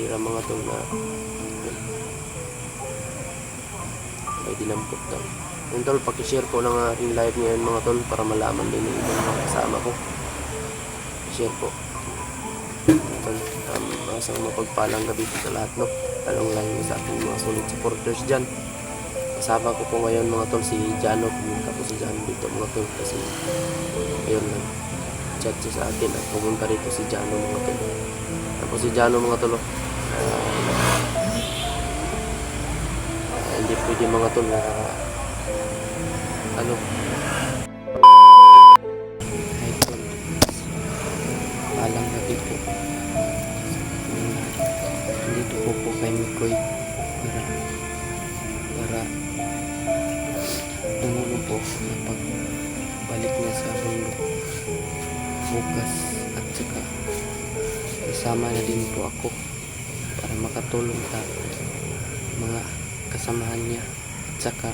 Mga tol na may dinampot daw. Yung tol, pakishare ko lang aking live ngayon mga tol para malaman din yung ibang mga kasama ko. Share po. Tol, asang mapagpalang gabi po sa lahat, no? Talong lang sa ating mga solid supporters dyan. Kasama ko po ngayon mga tol si Jano. Pumunta po si Jano dito mga tol kasi ayun lang, chat siya sa akin at pumunta rito si Jano mga tol. Tapos si Jano mga tol, hindi pwede mga tol na ano ay tol, palang gabi po. Dito po kay Mikoy para tumulong po sa pagbalik niya sa bundok bukas, at saka isama na din po ako para makatulong sa mga kasamahan niya at saka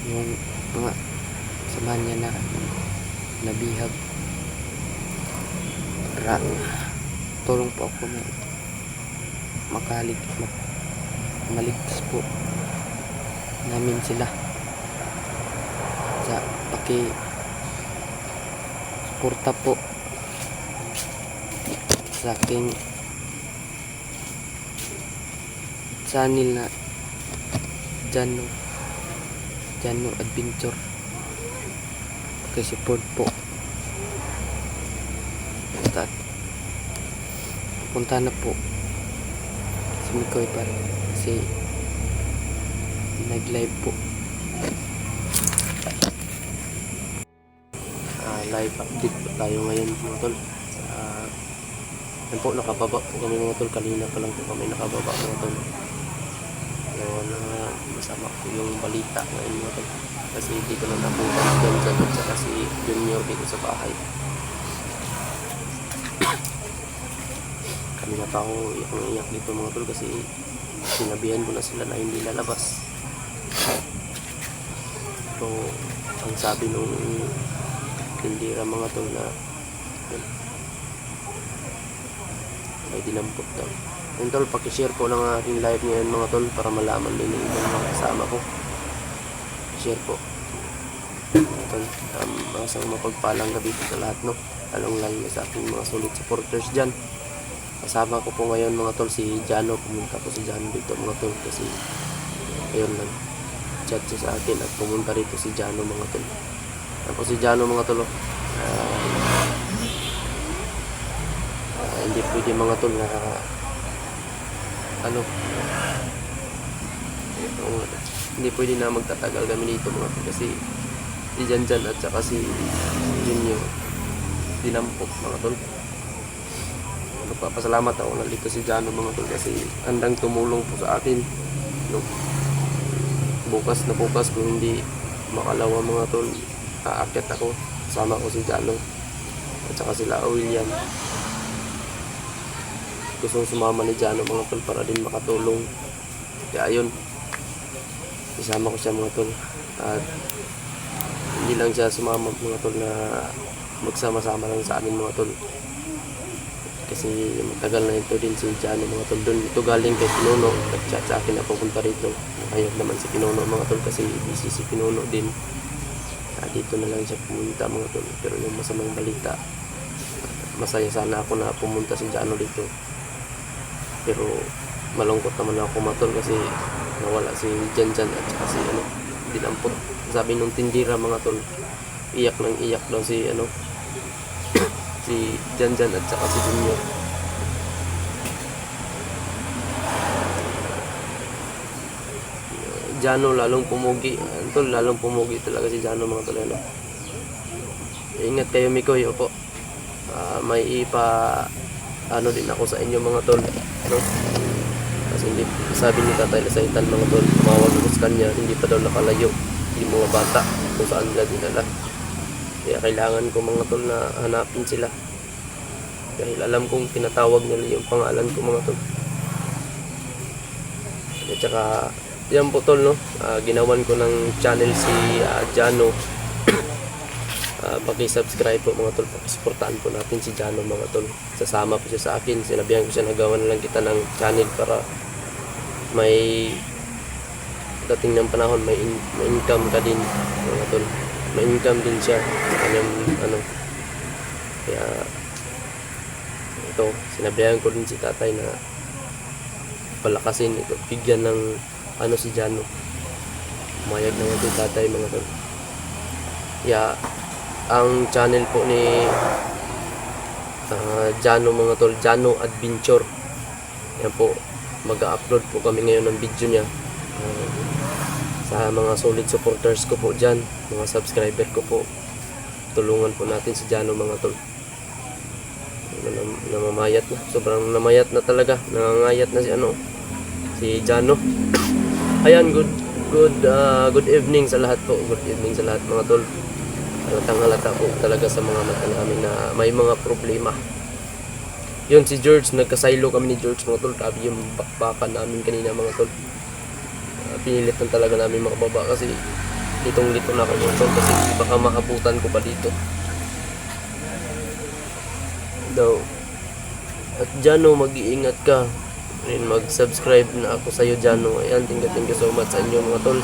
yung mga kasamahan niya na nabihag, para tulong po ako na maligtas po namin sila sa suporta po sa aking channel na Jano Adventure. Support po at punta na po si Mikoy para kasi nag live po, live update po tayo ngayon mga tol. Yan po, nakababa po kami mga tol, kanina pa lang po kami nakababa mga tol. Yun, masama po yung balita ngayon mga tol kasi hindi ko lang napunta dyan at saka si Junior dito sa bahay. Kanina pa ako iyak dito mga tol kasi sinabihan ko na sila na hindi lalabas. Pero ang sabi nung tindira mga tol na may dinampot daw. Yung tol, pakishare ko lang aking live ngayon mga tol para malaman din yung ibang mga kasama ko. Share po. Tol, asang mapagpalang gabi po sa lahat, no? Talong lang sa aking mga solid supporters dyan. Kasama ko po ngayon mga tol si Jano. Pumunta po si Jano dito mga tol kasi ayun lang, chat siya sa akin at pumunta rito si Jano mga tol. Tapos si Jano mga tol, hindi pwede mga tol na ano, hindi pwede na magtatagal kami dito mga tol kasi si Janjan at saka si Junior dinampok mga tol. Nagpapasalamat ako na dito si Jano mga tol kasi handang tumulong po sa akin, no? Bukas kung hindi makalawa mga tol, aakyat ako, kasama ko si Jano at saka sila William. Gustong sumama ni Jano mga tol para din makatulong, kaya ayun, isama ko siya mga tol. At hindi lang siya sumama mga tol na magsama-sama lang sa amin mga tol kasi matagal na ito din si Jano mga tol. Doon ito galing kay Pinuno, nag-chat sa akin na pupunta rito. Ayaw naman si Pinuno mga tol kasi busy si Pinuno din. Dito na lang siya pumunta mga tol, pero yung masamang balita, masaya sana ako na pumunta si Jano dito, pero malungkot naman ako mga tol kasi nawala si Janjan at saka si dinampot. Sabi nung tindira mga tol, iyak daw si si Janjan at saka si Junior. Jano lalong pumugi tol, lalong pumugi talaga si Jano mga tol. Ingat kayo Mikoy, opo. May din ako sa inyo mga tol, no? Kasi hindi, sabi ni Tatay Lasaitan mga tol, tumawag ako sa kanya, hindi pa daw nakalayo yung mga bata kung saan nila dinala. Kaya kailangan ko mga tol na hanapin sila dahil alam kong tinatawag nila yung pangalan ko mga tol. At saka yan po tol, no? Ginawan ko ng channel si Jano Paki-subscribe po mga tol, paki-suportahan po natin si Jano mga tol. Sasama po siya sa akin, sinabihan ko siya na gawan na lang kita ng channel para may dating ng panahon may income ka din mga tol, may income din siya sa kanyang ano. Kaya ito, sinabihan ko din si tatay na palakasin ito, bigyan ng ano si Jano. Umayag naman si tatay mga tol. Kaya ang channel po ni Jano mga tol, Jano Adventure, yan po, mag-upload po kami ngayon ng video niya. Sa mga solid supporters ko po dyan, mga subscriber ko po, tulungan po natin si Jano mga tol. Namamayat na, sobrang namayat na talaga, nangangayat na si Jano. Ayan, good evening sa lahat po, good evening sa lahat mga tol. Halatang halata po talaga sa mga mata namin na may mga problema. Yun si George, nagkasaylo kami ni George mga tol, tabi yung bakbakan namin kanina mga tol. Pinilit lang talaga namin makababa kasi litong-lito na kami tol, kasi baka makabutan ko pa dito daw. At Jano, mag-iingat ka rin, mag-subscribe na ako sa'yo Jano. Ayan, thank you so much sa inyo mga tol.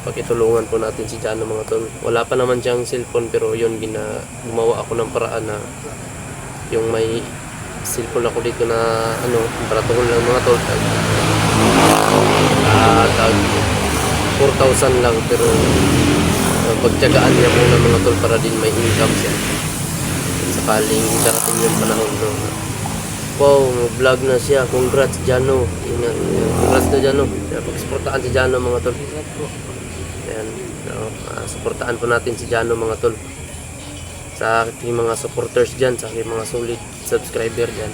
Pakitulungan po natin si Jano mga tol. Wala pa naman siyang cellphone, pero yun, gumawa ako ng paraan na yung may cellphone ako dito na para tuhon lang mga tol, 4,000 lang, pero pagtiyagaan niya muna mga tol para din may income siya sakaling darating yung panahon. Wow, vlog na siya. Congrats Jano. Congrats na Jano. Pag-suportahan si Jano mga tol. Ayan, suportahan po natin si Jano mga tol. Sa aking mga supporters dyan, sa aking mga solid subscriber dyan,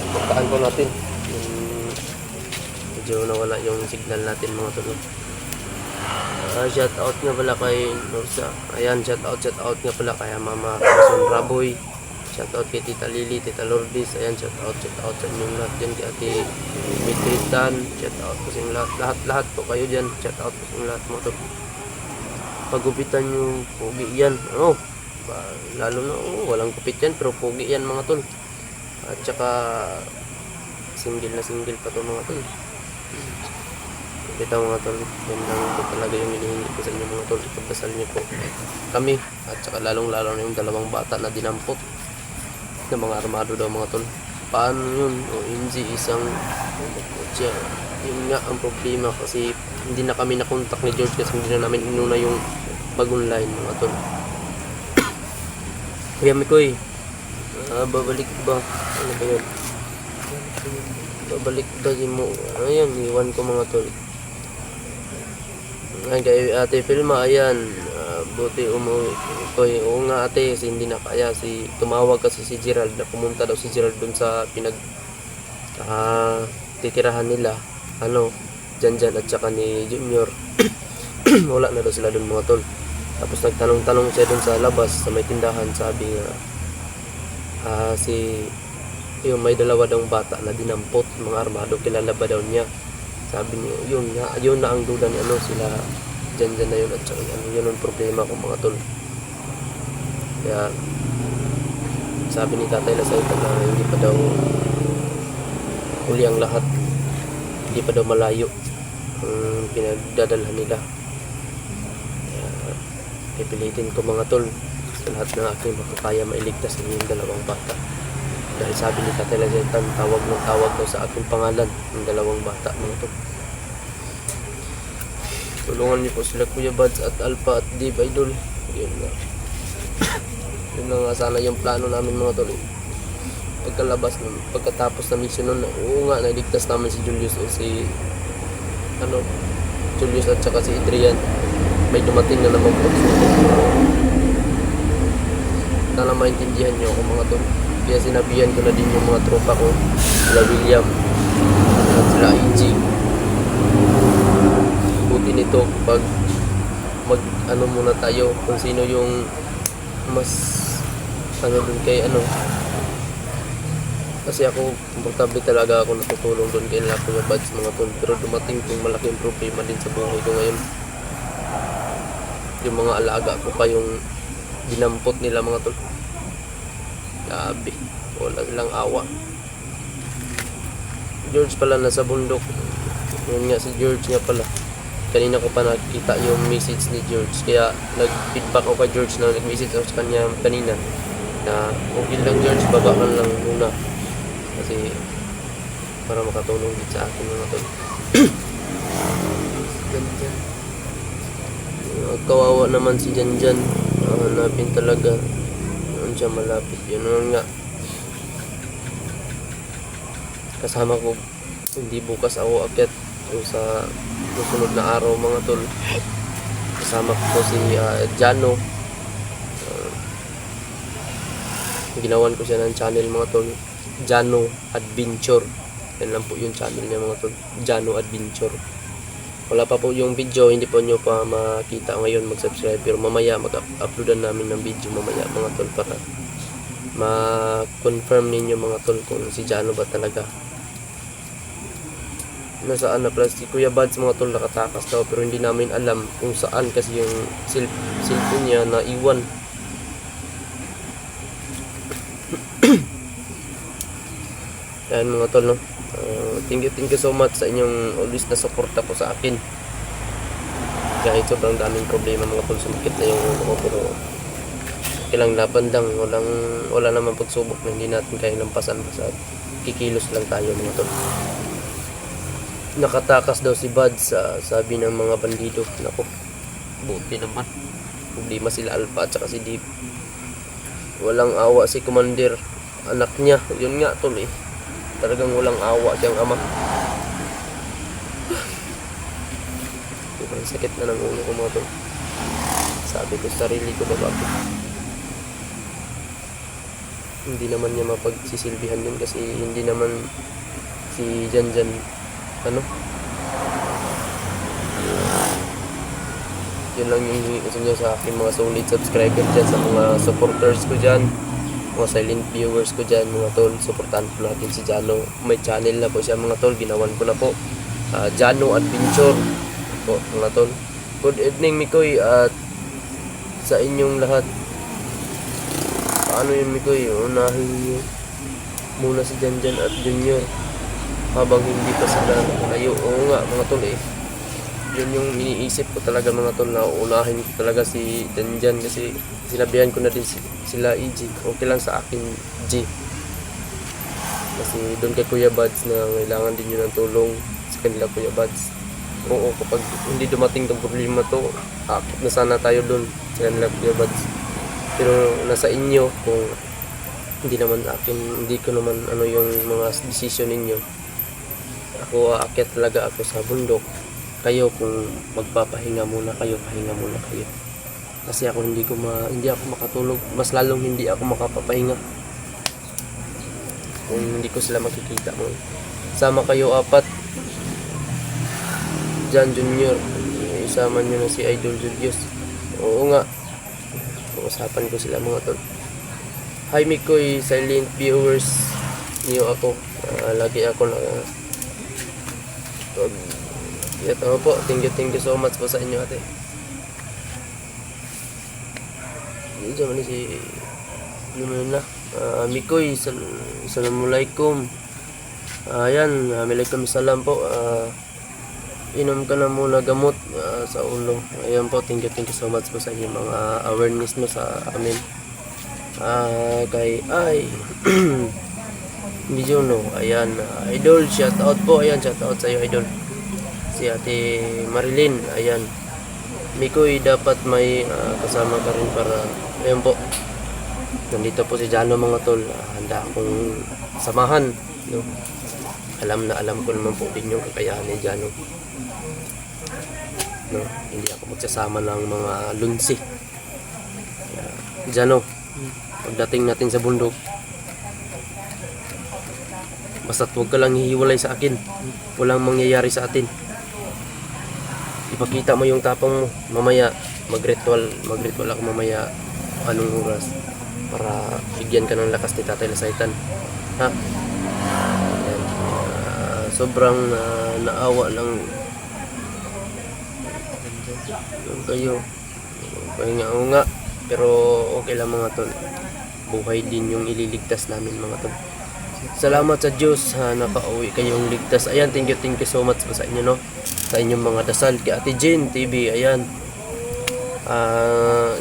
suportahan po natin. Medyo nawala yung signal natin mga tol. Shout out nga pala kay Norsa. Ayan, shout out nga pala kay Mama Carson Raboy. Shout out kay Tita Lily, Tita Lourdes. Ayan, shout out sa inyong lahat dyan, kay Ate Mitritan. Shout out po sa inyong lahat po kayo dyan. Shout out po sa inyong lahat mga tol. Pagupitan nyo, pogi yan. Lalo na, walang kupit yan, pero pogi yan mga tol. At saka single pa to mga tol. Kita mga tol, yan lang po talaga yung hinihingi ko sa inyo mga tol. Ipagdasal nyo po kami, at saka lalong na yung dalawang bata na dinampot ng mga armado daw mga tol. Paano yun? Hindi isang yun nga ang problema, kasi hindi na kami nakontak ni George kasi hindi na namin inuna yung mag-online mga tol. Kaya Mikoy, babalik ba? Ano ba yun? Babalik ba mo? Ayan, iwan ko mga tol. Ayan, kay Ate Filma, ayan, buti umuwi ko. Oo nga ate, kasi hindi na kaya. Tumawag kasi si Gerald na pumunta daw si Gerald dun sa titirahan nila, Janjan at saka ni Junior. Wala na daw sila dun mga tol. Tapos nagtanong-tanong siya dun sa labas sa may tindahan, sabi nga yung may dalawa daw bata na dinampot mga armado, kilala ba daw niya. Sabi niya, yun na ang duda ni sila Janjan na yun, at saka yun ang problema ko mga tol. Kaya sabi ni Tatay Lasayta na hindi pa daw uli ang lahat, hindi pa daw malayo ang pinagdadalhan nila. Kaya pipilitin ko mga tol sa lahat ng aking makakaya mailigtas ng yung dalawang bata, dahil sabi ni Tatay Lasayta, tawag daw sa aking pangalan ng dalawang bata mga tol. Tulungan niyo po sila Kuya Bads at Alpha at Dave Idol. Yun na nga sana yung plano namin mga tol. Pagkatapos na mission nun, oo nga, nailigtas namin si Julius o Julius at saka si Adrian. May dumating na naman po. Sana maintindihan niyo ako mga tol. Kaya sinabihan ko na din yung mga tropa ko, sila William at sila EG. Buti nito pag muna tayo kung sino yung mas dun kay kasi ako komportable talaga ako natutulong dun kay Kuya Bads mga tol, pero dumating kung malaking problema din sa buhay ko ngayon. yung mga alaga ko pa yung dinampot nila mga tol. Grabe, wala silang awa. George pala nasa bundok. Yun nga, si George nga pala. Kanina ko pa nakita yung message ni George. Kaya nag-feedback ako kay George na nag-message ako sa kanya kanina na okay lang George, baba ka lang muna. Kasi para makatulong din sa akin mga tol. Janjan. Kawawa naman si Janjan. Hanapin talaga. Noon siya malapit. Yun nga. Kasama ko. Hindi bukas ako akyat. So sa susunod na araw mga tol. Kasama ko si Jano. Ginawan ko siya ng channel mga tol. Jano Adventure. Yan lang po yung channel niya mga tol. Jano Adventure. Wala pa po yung video, hindi po nyo pa makita ngayon, mag-subscribe. Pero mamaya mag-uploadan namin ng video mamaya mga tol para ma-confirm ninyo mga tol kung si Jano ba talaga. Nasaan na plus si Kuya Bads mga tol, nakatakas daw pero hindi namin alam kung saan kasi yung cellphone niya na iwan. Yan mga tol, no? Thank you so much sa inyong always na suporta po sa akin. Kahit sobrang daming problema mga tol, sumakit na yung ulo ko pero kailang laban lang, wala naman pagsubok na hindi natin kaya lampasan basta kikilos lang tayo mga tol. Nakatakas daw si Buds, sabi ng mga bandido. Nako, buti naman problema sila Alpha at saka si Deep. Walang awa si Commander, anak niya, yun nga tol eh. Talagang walang awa siyang ama. Sobrang sakit na ng ulo ko mga tol. Sabi ko sa sarili ko na bakit hindi naman niya mapagsisilbihan yun kasi hindi naman si Janjan ano. Yun lang yung hingi ko sa inyo sa aking mga solid subscriber dyan, sa mga supporters ko dyan, mga silent viewers ko dyan mga tol. Supportan po natin si Jano. May channel na po siya mga tol, ginawan ko na po, Jano Adventure po mga tol. Good evening Mikoy at sa inyong lahat. Paano yun Mikoy? Unahin nyo muna si Janjan at Junior habang hindi pa sila nakalayo. Oo nga mga tol eh. Yun yung iniisip ko talaga mga tol, na unahin ko talaga si Janjan kasi sinabihan ko na din sila EG. Okay lang sa akin G. Kasi doon kay Kuya Buds na kailangan din yun ng tulong sa kanila Kuya Buds. Oo, kapag hindi dumating ng problema to, akit na sana tayo doon sa kanila Kuya Buds. Pero nasa inyo kung hindi naman akin, hindi ko naman ano yung mga decision ninyo. Ako aakyat talaga ako sa bundok. Kayo kung magpapahinga muna kayo, pahinga muna kayo. Kasi ako hindi ako makatulog, mas lalong hindi ako makapapahinga kung hindi ko sila makikita mo. Sama kayo apat. Jan Junior, isama nyo na si Idol Julius. Oo nga, usapan ko sila mga tol. Hi Mikoy, silent viewers niyo ako. Lagi ako na ito po, thank you so much po sa inyo ate. Dito man si na Mikoy, assalamualaikum. Ayan, alaikum salam po. Inom ka na muna gamot sa ulo. Ayan po, thank you so much po sa inyo mga awareness mo sa amin. Kay hindi no. Ayan, Idol, shout out po. Ayan, shout out sa iyo Idol. Si Ate Marilyn, ayan. Mikoy, dapat may kasama ka rin para, ayan po. Nandito po si Jano mga tol. Handa akong samahan, no? Alam ko naman po din yung kakayahan ni Jano. No, hindi ako magsasama ng mga lunsi. Jano, pagdating natin sa bundok, basta't huwag ka lang hihiwalay sa akin. Walang mangyayari sa atin. Ipakita mo yung tapang mo. Mamaya mag-ritual ako mamaya anong oras para bigyan ka ng lakas ni Tatay Lasaitan. Ha? Ayan. Sobrang naawa lang kayo. Pahinga nga. Pero okay lang mga tol. Buhay din yung ililigtas namin mga tol. Salamat sa Diyos ha, nakauwi kayong ligtas. Ayan, thank you so much sa inyo, no? Sa inyong mga dasal. Kay Ate Jane TV, ayan.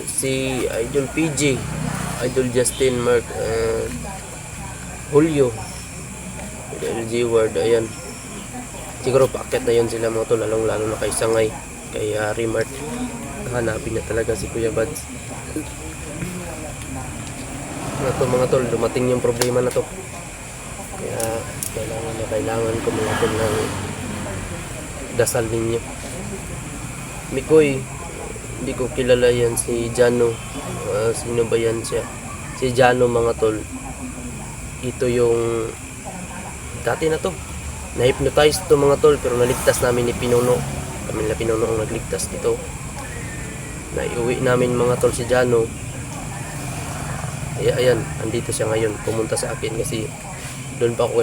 Si Idol PG, Idol Justin, Mark, Julio, LG Ward, ayan. Siguro paakyat na yun sila mga tol, lalo na kay Sangay, kay Remart. Hanapin na talaga si Kuya Bads. Na to mga tol, dumating yung problema na to. Kaya kailangan ko mga tol ng dasal ninyo. Mikoy, hindi ko kilala yan, si Jano. Sino ba yan siya? Si Jano mga tol. Ito yung dati na to. Na-hypnotize to mga tol, pero naligtas namin ni Pinuno. Kami na Pinuno ang nagligtas dito. Naiuwi namin mga tol si Jano. Ayan, andito siya ngayon. Pumunta sa akin kasi doon pa ako